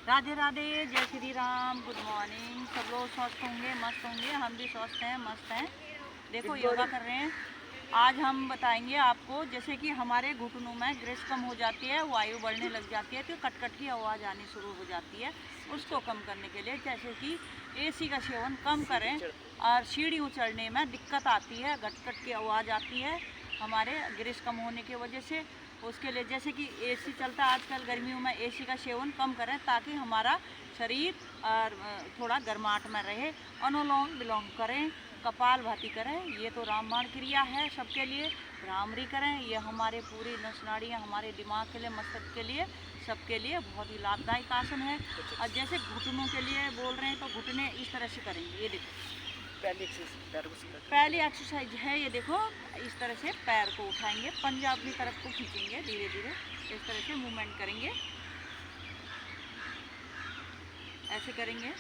राधे राधे, जय Shri Ram, good morning. सब लोग स्वस्थ होंगे, मस्त होंगे। हम भी स्वस्थ हैं, मस्त हैं। देखो योगा कर रहे हैं। आज हम बताएंगे आपको, जैसे कि हमारे घुटनों में ग्रिस कम हो जाती है, वायु बढ़ने लग जाती है, तो कटकट की आवाज़ आनी शुरू हो जाती है। उसको कम करने के लिए जैसे कि एसी का सेवन कम करें, और सीढ़ियों चढ़ने में दिक्कत आती है, घटकट की आवाज़ आती है हमारे ग्रिस कम होने की वजह से। उसके लिए जैसे कि एसी चलता है आजकल गर्मियों में, एसी का सेवन कम करें ताकि हमारा शरीर और थोड़ा गर्माहट में रहे। अनुलोम विलोम करें, कपालभाति करें, ये तो रामबाण क्रिया है सबके लिए। भ्रामरी करें, ये हमारे पूरी नस नाड़ियाँ, हमारे दिमाग के लिए, मस्तिष्क के लिए, सबके लिए बहुत ही लाभदायक आसन है। और जैसे घुटनों के लिए बोल रहे हैं तो घुटने इस तरह से करेंगे। ये देखो पहली एक्सरसाइज है, ये देखो इस तरह से पैर को उठाएंगे, पंजा अपनी तरफ को खींचेंगे, धीरे धीरे इस तरह से मूवमेंट करेंगे, ऐसे करेंगे।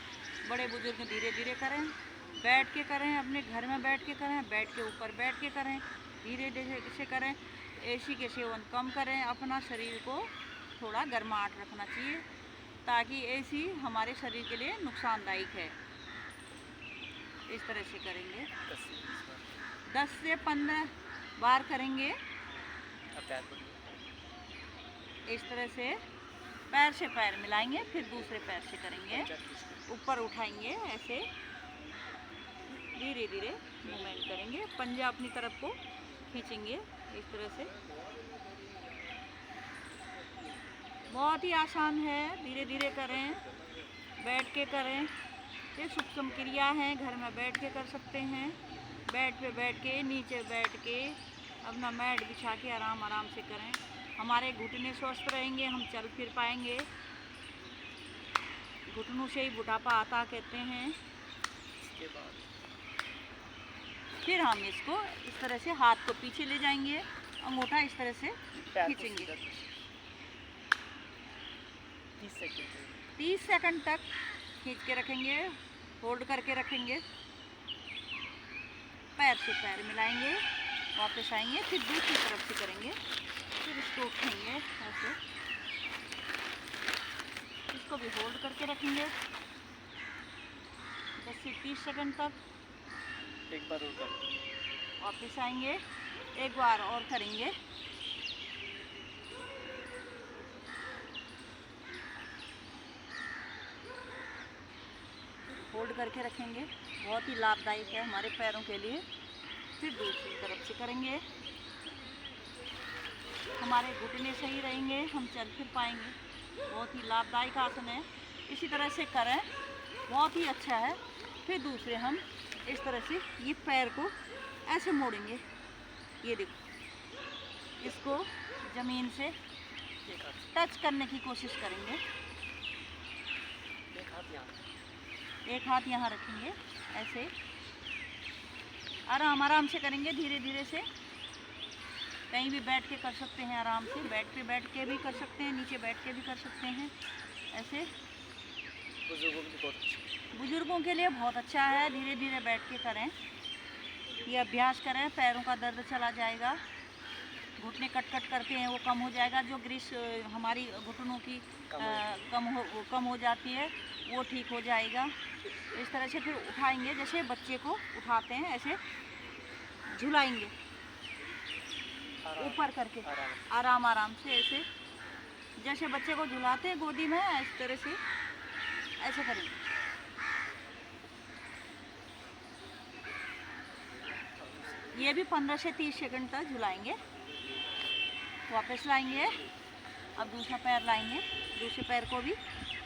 बड़े बुजुर्ग धीरे धीरे करें, बैठ के करें, अपने घर में बैठ के करें, बेड के ऊपर बैठ के करें, धीरे धीरे से करें। एसी के सेवन कम करें, अपना शरीर को थोड़ा गर्माहट रखना चाहिए ताकि एसी हमारे शरीर के लिए नुकसानदायक है। इस तरह से करेंगे, 10 से 15 बार करेंगे। इस तरह से पैर मिलाएंगे, फिर दूसरे पैर से करेंगे, ऊपर उठाएंगे, ऐसे धीरे धीरे मूवमेंट करेंगे, पंजा अपनी तरफ को खींचेंगे इस तरह से। बहुत ही आसान है, धीरे धीरे करें, बैठ के करें। ये सूक्ष्म क्रिया है, घर में बैठ के कर सकते हैं। बेड पे बैठ के, नीचे बैठ के, अपना मैट बिछा के आराम आराम से करें। हमारे घुटने स्वस्थ रहेंगे, हम चल फिर पाएंगे। घुटनों से ही बुढ़ापा आता कहते हैं। इसके बाद फिर हम इसको इस तरह से हाथ को पीछे ले जाएंगे, अंगूठा इस तरह से खींचेंगे। 30 सेकंड तक खींच के रखेंगे, होल्ड करके रखेंगे। पैर से पैर मिलाएंगे, वापस आएंगे, फिर दूसरी तरफ से करेंगे, फिर इसको उठेंगे ऐसे, इसको भी होल्ड करके रखेंगे 10 से 30 सेकंड तक। एक बार और करेंगे, वापस आएंगे, एक बार और करेंगे। होल्ड करके रखेंगे, बहुत ही लाभदायक है हमारे पैरों के लिए। फिर दूसरी तरफ से करेंगे, हमारे घुटने सही रहेंगे, हम चल फिर पाएंगे। बहुत ही लाभदायक आसन है, इसी तरह से करें, बहुत ही अच्छा है। फिर दूसरे हम इस तरह से ये पैर को ऐसे मोड़ेंगे, ये देखो, इसको ज़मीन से टच करने की कोशिश करेंगे। एक हाथ यहाँ रखेंगे, ऐसे आराम आराम से करेंगे, धीरे धीरे से। कहीं भी बैठ के कर सकते हैं, आराम से बेड पे बैठ के भी कर सकते हैं, नीचे बैठ के भी कर सकते हैं, ऐसे। बुजुर्गों के लिए बहुत अच्छा है, धीरे धीरे बैठ के करें, ये अभ्यास करें, पैरों का दर्द चला जाएगा। घुटने कट करते हैं, वो कम हो जाएगा। जो ग्रीस हमारी घुटनों की कम हो जाती है, वो ठीक हो जाएगा। इस तरह से फिर उठाएंगे, जैसे बच्चे को उठाते हैं, ऐसे झुलाएंगे ऊपर करके, आराम आराम से, ऐसे जैसे बच्चे को झुलाते हैं गोदी में, इस तरह से ऐसे करेंगे। ये भी 15 से 30 सेकंड तक झुलाएंगे, वापस लाएंगे। अब दूसरा पैर लाएंगे, दूसरे पैर को भी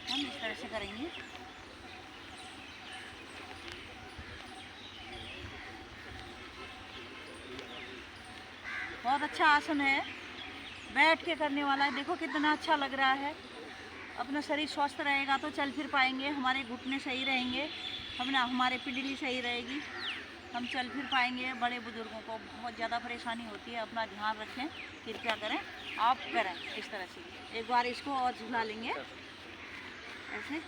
हम इस तरह से करेंगे। बहुत अच्छा आसन है, बैठ के करने वाला है। देखो कितना अच्छा लग रहा है। अपना शरीर स्वस्थ रहेगा तो चल फिर पाएंगे, हमारे घुटने सही रहेंगे, हमारे पिंडली सही रहेगी, हम चल फिर पाएंगे। बड़े बुजुर्गों को बहुत ज़्यादा परेशानी होती है, अपना ध्यान रखें, कृपया करें, आप करें इस तरह से। एक बार इसको और झुला लेंगे, ऐसे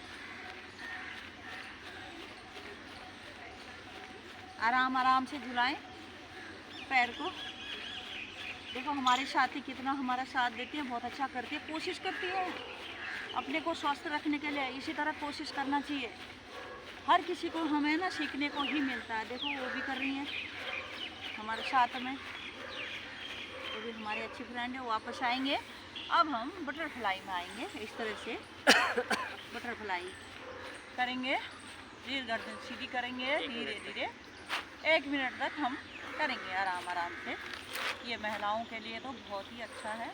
आराम आराम से झुलाएं पैर को। देखो हमारे साथी कितना हमारा साथ देते हैं, बहुत अच्छा करते हैं, कोशिश करती है अपने को स्वस्थ रखने के लिए इसी तरह कोशिश करना चाहिए। हर किसी को हमें ना सीखने को ही मिलता है। देखो वो भी कर रही हैं हमारे साथ में, वो भी हमारे अच्छी फ्रेंड है। वापस आएंगे, अब हम बटरफ्लाई में आएंगे। इस तरह से बटरफ्लाई करेंगे, रीढ़ गर्दन सीधी करेंगे धीरे धीरे। 1 मिनट तक हम करेंगे आराम आराम से। ये महिलाओं के लिए तो बहुत ही अच्छा है,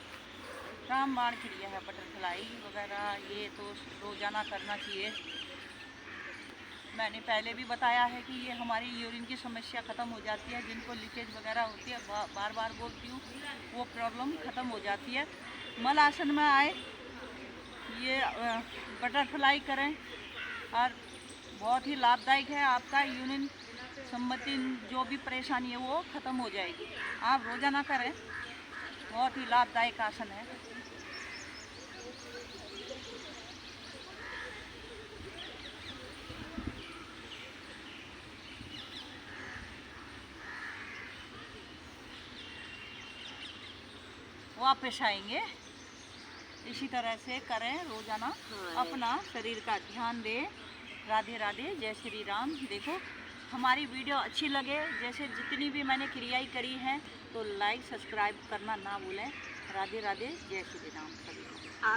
रामबाण क्रिया है बटरफ्लाई वगैरह। ये तो रोज़ाना करना चाहिए। मैंने पहले भी बताया है कि ये हमारी यूरिन की समस्या ख़त्म हो जाती है। जिनको लीकेज वगैरह होती है, बार बार बोलती हूँ, वो प्रॉब्लम ख़त्म हो जाती है। मल आसन में आए, ये बटरफ्लाई करें और बहुत ही लाभदायक है। आपका यूरिन संबंधी जो भी परेशानी है वो ख़त्म हो जाएगी। आप रोज़ाना करें, बहुत ही लाभदायक आसन है। वापस आएंगे, इसी तरह से करें रोज़ाना। अपना शरीर का ध्यान दें। राधे राधे, जय श्री राम। देखो हमारी वीडियो अच्छी लगे, जैसे जितनी भी मैंने क्रियाएं करी हैं, तो लाइक सब्सक्राइब करना ना भूलें। राधे राधे, जय श्री राम सभी को।